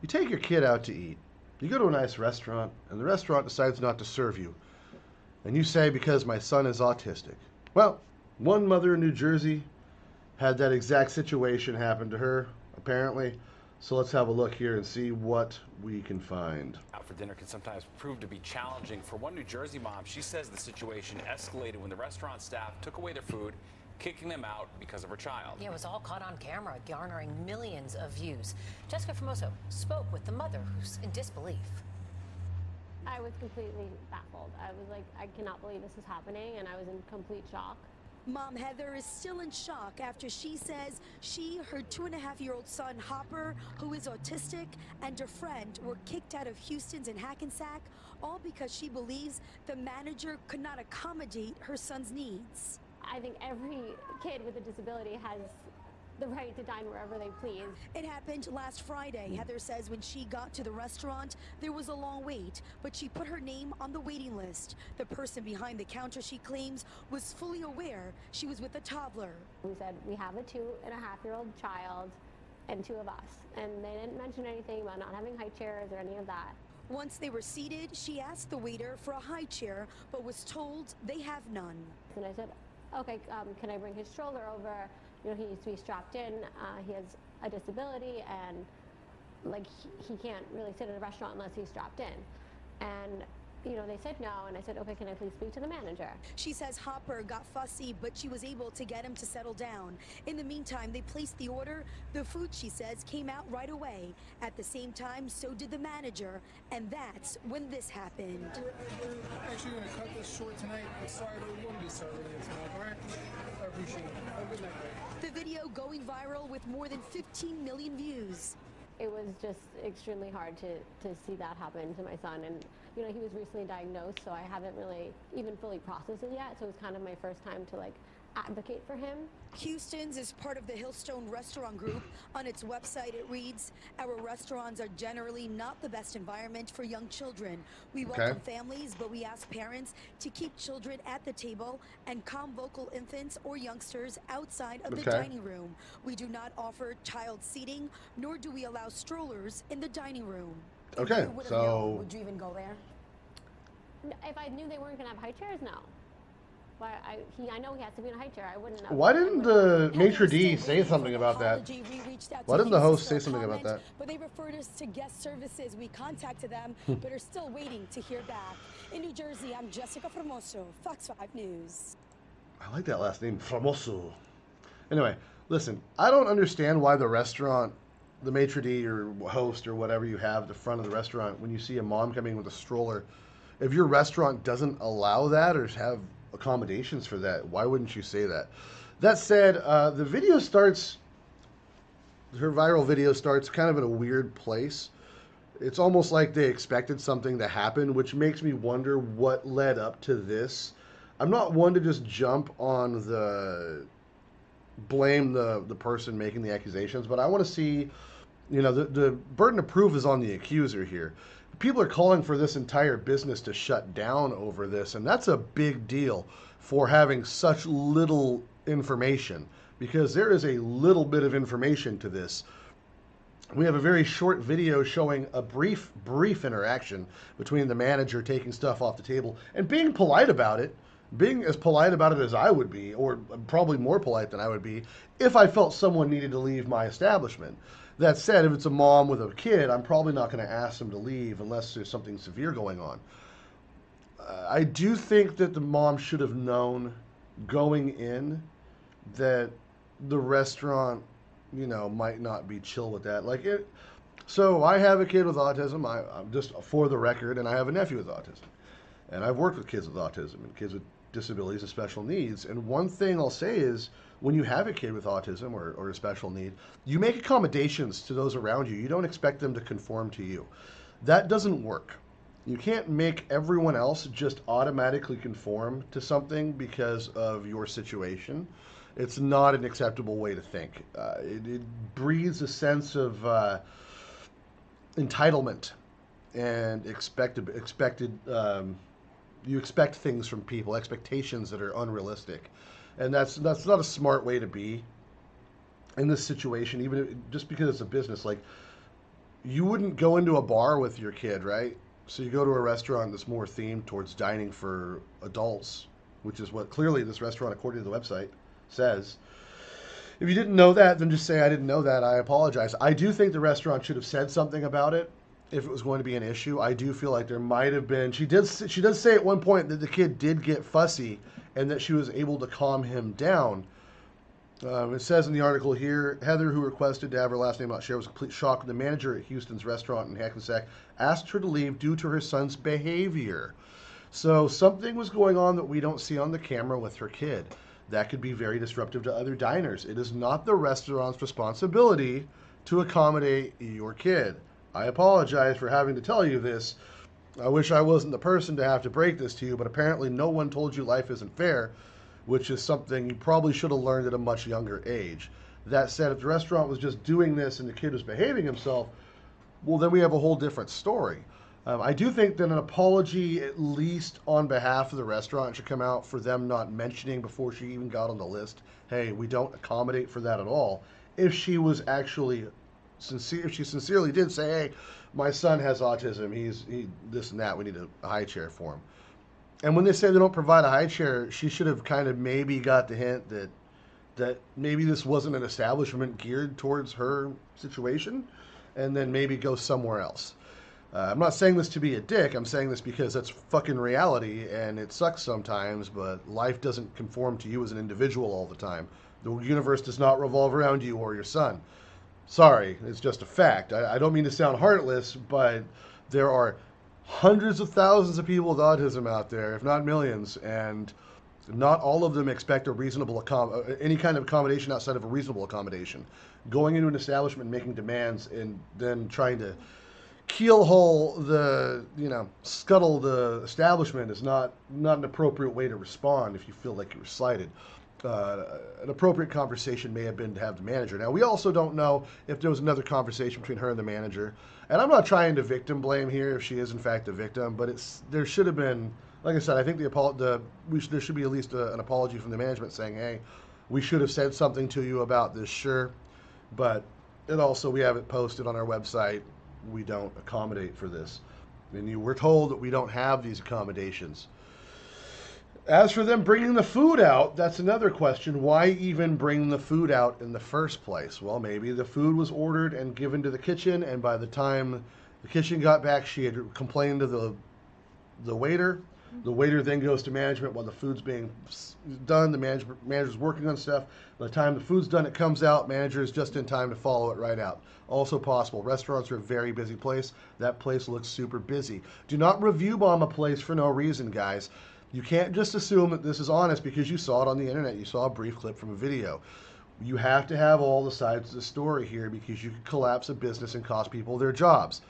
You take your kid out to eat. You go to a nice restaurant, and the restaurant decides not to serve you. And you say, because my son is autistic. Well, one mother in New Jersey had that exact situation happen to her, apparently. So let's have a look here and see what we can find. Out for dinner can sometimes prove to be challenging. For one New Jersey mom, she says the situation escalated when the restaurant staff took away their food, kicking them out because of her child. Yeah, it was all caught on camera, garnering millions of views. Jessica Formoso spoke with the mother, who's in disbelief. I was completely baffled. I was like, I cannot believe this is happening, and I was in complete shock. Mom Heather is still in shock after she says her 2.5-year-old son Hopper, who is autistic, and her friend were kicked out of Houston's in Hackensack, all because she believes the manager could not accommodate her son's needs. I think every kid with a disability has the right to dine wherever they please. It happened last Friday. Heather says when she got to the restaurant, there was a long wait, but she put her name on the waiting list. The person behind the counter, she claims, was fully aware she was with a toddler. We said, we have a 2.5-year-old child and 2 of us. And they didn't mention anything about not having high chairs or any of that. Once they were seated, she asked the waiter for a high chair, but was told they have none. And I said, okay, can I bring his stroller over? You know, he needs to be strapped in. He has a disability, and like he can't really sit in a restaurant unless he's strapped in. And you know, they said no, and I said, okay, can I please speak to the manager? She says Hopper got fussy, but she was able to get him to settle down. In the meantime, they placed the order. The food, she says, came out right away. At the same time, so did the manager, and that's when this happened. We're actually going to cut this short tonight. I'm sorry, but we won't be sorry tonight, all right? I appreciate it. Have a good night. The video going viral with more than 15 million views. It was just extremely hard to see that happen to my son. And, you know, he was recently diagnosed, so I haven't really even fully processed it yet. So it was kind of my first time to, like, advocate for him. Houston's is part of the Hillstone Restaurant Group. On its website, it reads, our restaurants are generally not the best environment for young children. We welcome families, but we ask parents to keep children at the table and calm vocal infants or youngsters outside of the dining room. We do not offer child seating, nor do we allow strollers in the dining room. Okay, so Would you even go there? If I knew they weren't going to have high chairs, no. But I know he has to be in a high chair. I wouldn't know. why didn't the maitre d' say something about that? Why didn't the host say something about that? But they referred us to guest services. We contacted them, but are still waiting to hear back. In New Jersey, I'm Jessica Formoso, Fox 5 News. I like that last name, Formoso. Anyway, listen, I don't understand why the restaurant, the maitre d' or host or whatever you have at the front of the restaurant, when you see a mom coming with a stroller, if your restaurant doesn't allow that or have accommodations for that, why wouldn't you say that? That said, the video starts, her viral video starts kind of in a weird place. It's almost like they expected something to happen, which makes me wonder what led up to this. I'm not one to just jump on blame the person making the accusations, but I want to see, you know, the burden of proof is on the accuser here. People are calling for this entire business to shut down over this, and that's a big deal for having such little information, because there is a little bit of information to this. We have a very short video showing a brief interaction between the manager taking stuff off the table and being polite about it, being as polite about it as I would be, or probably more polite than I would be, if I felt someone needed to leave my establishment. That said, if it's a mom with a kid, I'm probably not going to ask them to leave unless there's something severe going on. I do think that the mom should have known going in that the restaurant, you know, might not be chill with that. Like it. So I have a kid with autism. I'm just for the record, and I have a nephew with autism, and I've worked with kids with autism and kids with disabilities and special needs. And one thing I'll say is, when you have a kid with autism or a special need, you make accommodations to those around you. You don't expect them to conform to you. That doesn't work. You can't make everyone else just automatically conform to something because of your situation. It's not an acceptable way to think. It breeds a sense of entitlement and you expect things from people, expectations that are unrealistic. And that's not a smart way to be in this situation, even just because it's a business. Like, you wouldn't go into a bar with your kid, right? So you go to a restaurant that's more themed towards dining for adults, which is what clearly this restaurant, according to the website, says. If you didn't know that, then just say I didn't know that. I apologize. I do think the restaurant should have said something about it if it was going to be an issue. I do feel like there might have been. She does say at one point that the kid did get fussy and that she was able to calm him down. It says in the article here, Heather, who requested to have her last name not shared, was a complete shock when the manager at Houston's restaurant in Hackensack asked her to leave due to her son's behavior. So something was going on that we don't see on the camera with her kid. That could be very disruptive to other diners. It is not the restaurant's responsibility to accommodate your kid. I apologize for having to tell you this. I wish I wasn't the person to have to break this to you, but apparently no one told you life isn't fair, which is something you probably should have learned at a much younger age. That said, if the restaurant was just doing this and the kid was behaving himself, well, then we have a whole different story. I do think that an apology, at least on behalf of the restaurant, should come out for them not mentioning before she even got on the list, hey, we don't accommodate for that at all. If she was actually sincere, if she sincerely did say, hey, my son has autism, he this and that, we need a high chair for him. And when they say they don't provide a high chair, she should have kind of maybe got the hint that maybe this wasn't an establishment geared towards her situation, and then maybe go somewhere else. I'm not saying this to be a dick. I'm saying this because that's fucking reality, and it sucks sometimes, but life doesn't conform to you as an individual all the time. The universe does not revolve around you or your son. Sorry, it's just a fact. I don't mean to sound heartless, but there are hundreds of thousands of people with autism out there, if not millions, and not all of them expect a reasonable any kind of accommodation outside of a reasonable accommodation. Going into an establishment and making demands and then trying to keelhole scuttle the establishment is not an appropriate way to respond if you feel like you were slighted. An appropriate conversation may have been to have the manager. Now, we also don't know if there was another conversation between her and the manager. And I'm not trying to victim blame here if she is in fact a victim, but there should have been, like I said, I think there should be at least an apology from the management saying, hey, we should have said something to you about this, sure, but it also, we have it posted on our website. We don't accommodate for this. And we're told that we don't have these accommodations. As for them bringing the food out, that's another question. Why even bring the food out in the first place? Well, maybe the food was ordered and given to the kitchen, and by the time the kitchen got back, she had complained to the waiter. The waiter then goes to management while the food's being done. The manager's working on stuff. By the time the food's done, it comes out. Manager is just in time to follow it right out. Also possible. Restaurants are a very busy place. That place looks super busy. Do not review bomb a place for no reason, guys. You can't just assume that this is honest because you saw it on the internet. You saw a brief clip from a video. You have to have all the sides of the story here because you could collapse a business and cost people their jobs.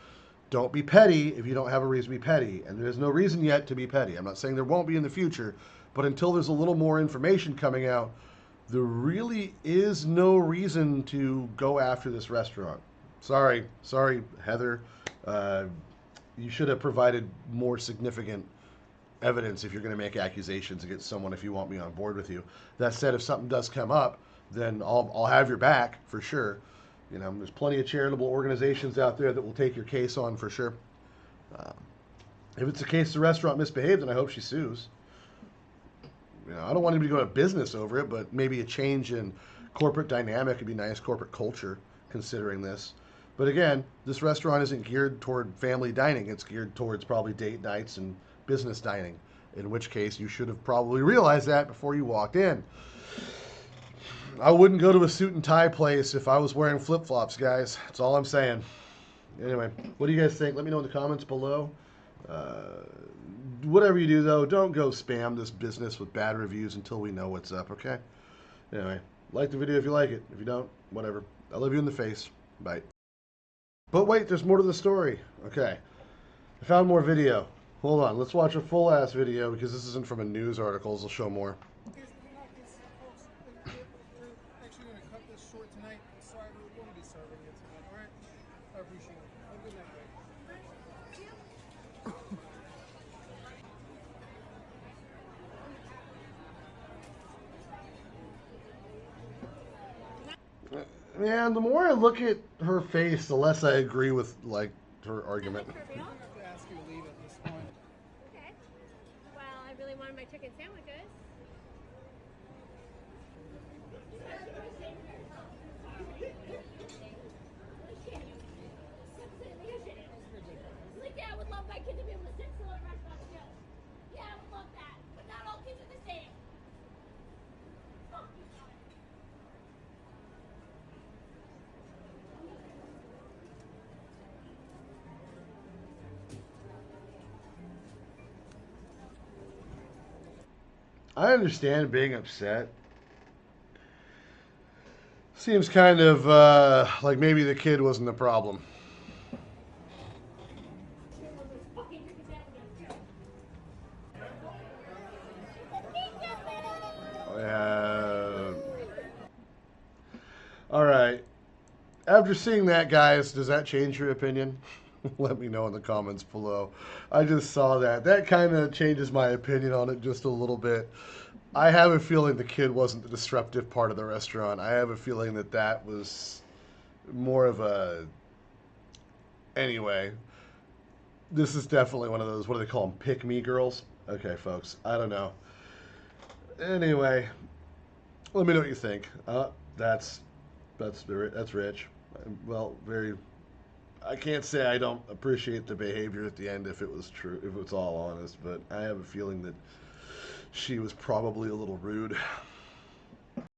Don't be petty if you don't have a reason to be petty. And there's no reason yet to be petty. I'm not saying there won't be in the future, but until there's a little more information coming out, there really is no reason to go after this restaurant. Sorry, Heather. You should have provided more significant evidence if you're going to make accusations against someone if you want me on board with you. That said, if something does come up, then I'll have your back for sure. There's plenty of charitable organizations out there that will take your case on for sure. If it's the case the restaurant misbehaved, then I hope she sues. I don't want him to go to business over it, but maybe a change in corporate dynamic would be nice, corporate culture, considering this. But again, this restaurant isn't geared toward family dining. It's geared towards probably date nights and business dining, in which case you should have probably realized that before you walked in. I wouldn't go to a suit and tie place if I was wearing flip-flops, guys. That's all I'm saying. Anyway, what do you guys think? Let me know in the comments below. Whatever you do, though, don't go spam this business with bad reviews until we know what's up, okay? Anyway, like the video if you like it. If you don't, whatever. I love you in the face. Bye. But wait, there's more to the story. Okay. I found more video. Hold on. Let's watch a full-ass video because this isn't from a news article. It'll show more. Man, the more I look at her face, the less I agree with like her argument. I'm gonna have to ask you to leave at this point. Okay. Well, I really wanted my chicken sandwiches. Like, yeah, I would love my kid to be able to sit still in restaurants too. Yeah, I would love that. But not all kids are the same. I understand being upset. Seems kind of like maybe the kid wasn't the problem. All right. After seeing that, guys, does that change your opinion? Let me know in the comments below. I just saw that. That kind of changes my opinion on it just a little bit. I have a feeling the kid wasn't the disruptive part of the restaurant. I have a feeling that that was more of a... Anyway, this is definitely one of those, what do they call them, pick-me girls? Okay, folks, I don't know. Anyway, let me know what you think. That's rich. Well, very... I can't say I don't appreciate the behavior at the end if it was true, if it's all honest, but I have a feeling that she was probably a little rude.